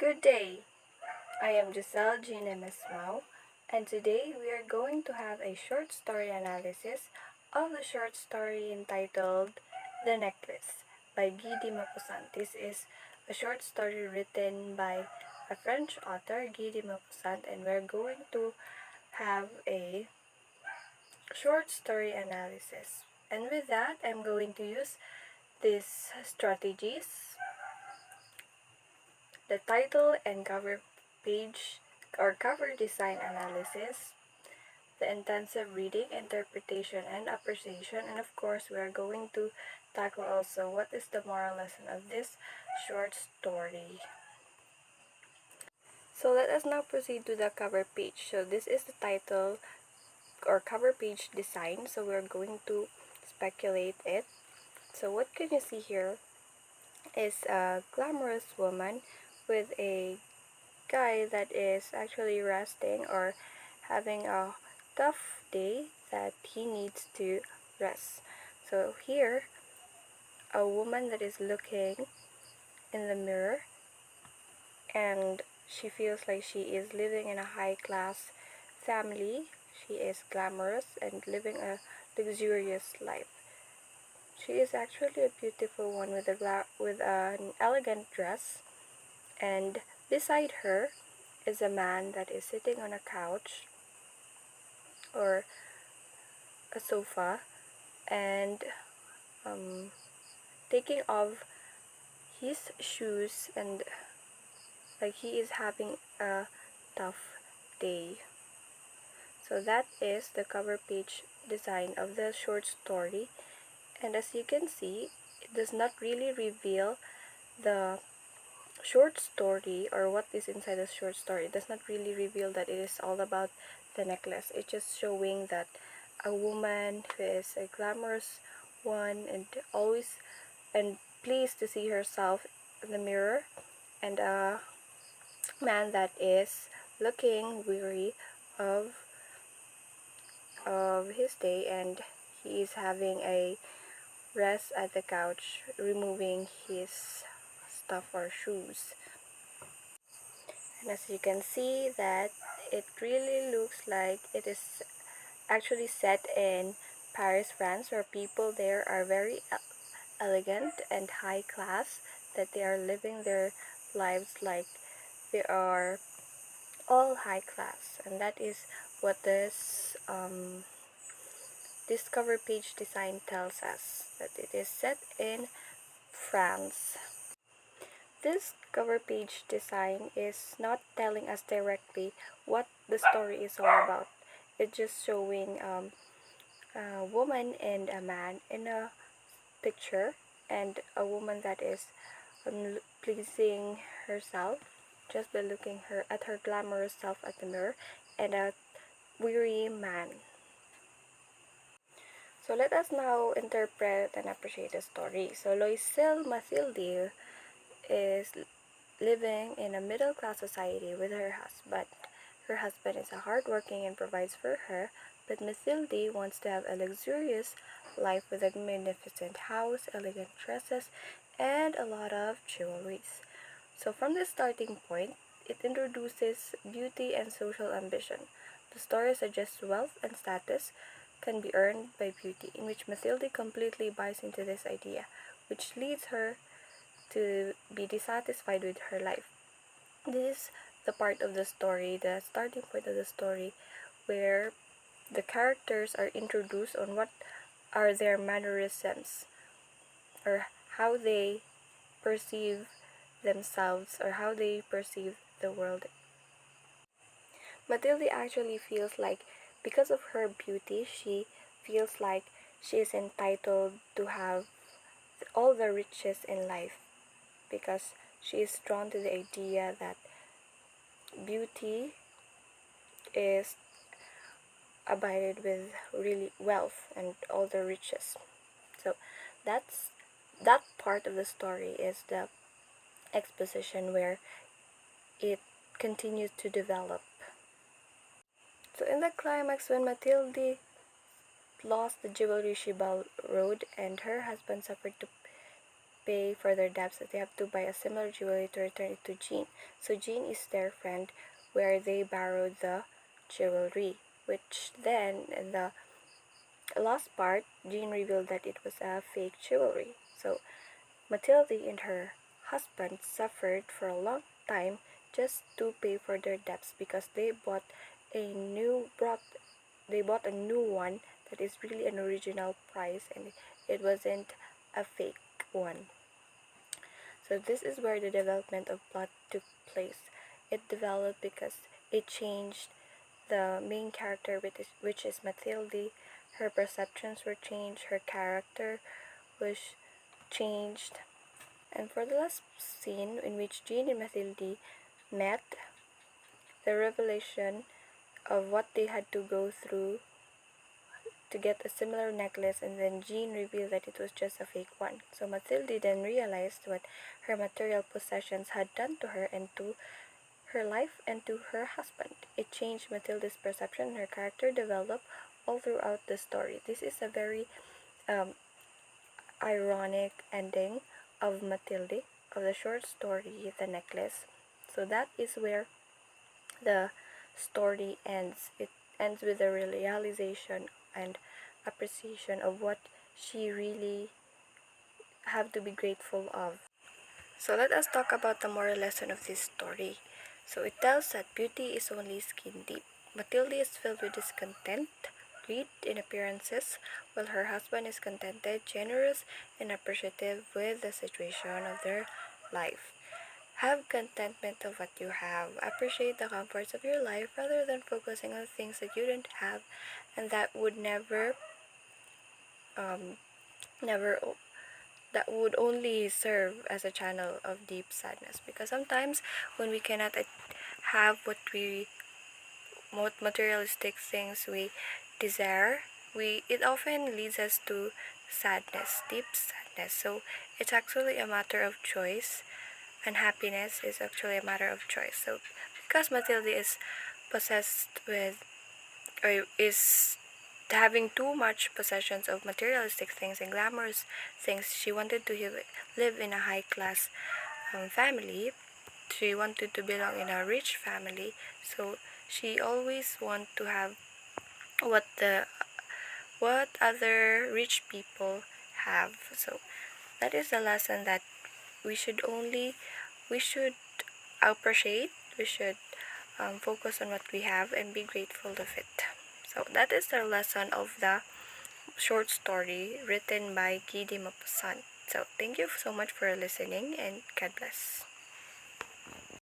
Good day. I am Giselle Gina Mesmao, and today we are going to have a short story analysis of the short story entitled The Necklace by Guy de Maupassant. This is a short story written by a French author, Guy de Maupassant, and we're going to have a short story analysis. And with that, I'm going to use these strategies: the title and cover page or cover design analysis, the intensive reading, interpretation, and appreciation, and of course, we are going to tackle also what is the moral lesson of this short story. So let us now proceed to the cover page. So this is the title or cover page design. So we're going to speculate it. So what can you see here is a glamorous woman with a guy that is actually resting or having a tough day that he needs to rest. So here, a woman that is looking in the mirror and she feels like she is living in a high class family. She is glamorous and living a luxurious life. She is actually a beautiful one with an elegant dress, and beside her is a man that is sitting on a couch or a sofa and um, taking off his shoes, and like he is having a tough day. So that is the cover page design of the short story, and as you can see, it does not really reveal the short story or what is inside the short story. It does not really reveal that it is all about the necklace. It's just showing that a woman who is a glamorous one and always and pleased to see herself in the mirror, and a man that is looking weary of his day, and he is having a rest at the couch, removing his stuff or shoes. And as you can see that it really looks like it is actually set in Paris, France, where people there are very elegant and high class, that they are living their lives like they are all high class. And that is what this cover page design tells us, that it is set in France. This cover page design is not telling us directly what the story is all about. It's just showing a woman and a man in a picture, and a woman that is pleasing herself just by looking her at her glamorous self at the mirror, and a weary man. So let us now interpret and appreciate the story. So Loisel Mathilde is living in a middle class society with her husband. Her husband is a hardworking and provides for her, but Mathilde wants to have a luxurious life with a magnificent house, elegant dresses, and a lot of jewelries. So from the starting point, it introduces beauty and social ambition. The story suggests wealth and status can be earned by beauty, in which Mathilde completely buys into this idea, which leads her to be dissatisfied with her life. This is the part of the story, the starting point of the story, where the characters are introduced on what are their mannerisms, or how they perceive themselves, or how they perceive the world. Matilde actually feels like, because of her beauty, she feels like she is entitled to have all the riches in life, because she is drawn to the idea that beauty is abided with really wealth and all the riches. So that's that part of the story is the exposition where it continues to develop. So in the climax, when Matilde lost the jewelry she borrowed and her husband suffered to pay for their debts, that they have to buy a similar jewelry to return it to Jean. So Jean is their friend, where they borrowed the jewelry, which then in the last part, Jean revealed that it was a fake jewelry. So Matilde and her husband suffered for a long time just to pay for their debts, because they bought a new one that is really an original price, and it wasn't a fake one. So this is where the development of plot took place. It developed because it changed the main character, which is Mathilde. Her perceptions were changed, her character was changed. And for the last scene, in which Jean and Mathilde met, the revelation of what they had to go through to get a similar necklace, and then Jean revealed that it was just a fake one. So Mathilde then realized what her material possessions had done to her and to her life and to her husband. It changed Mathilde's perception, and her character developed all throughout the story. This is a very um, ironic ending of Mathilde, of the short story, The Necklace. So that is where the story ends. It ends with a realization and appreciation of what she really have to be grateful of. So let us talk about the moral lesson of this story. So it tells that beauty is only skin deep. Matilde is filled with discontent, greed in appearances, while her husband is contented, generous, and appreciative with the situation of their life. Have contentment of what you have. Appreciate the comforts of your life rather than focusing on things that you don't have and that would um, never that would only serve as a channel of deep sadness, because sometimes when we cannot have what materialistic things we desire, it often leads us to sadness, deep sadness. So it's actually a matter of choice, and happiness is actually a matter of choice. So because Matilde is possessed with, or is having too much possessions of materialistic things and glamorous things, she wanted to live in a high class family. She wanted to belong in a rich family. So she always want to have what other rich people have. So that is the lesson that we should appreciate. We should focus on what we have and be grateful of it. So that is the lesson of the short story written by Guy de Maupassant. So thank you so much for listening, and God bless.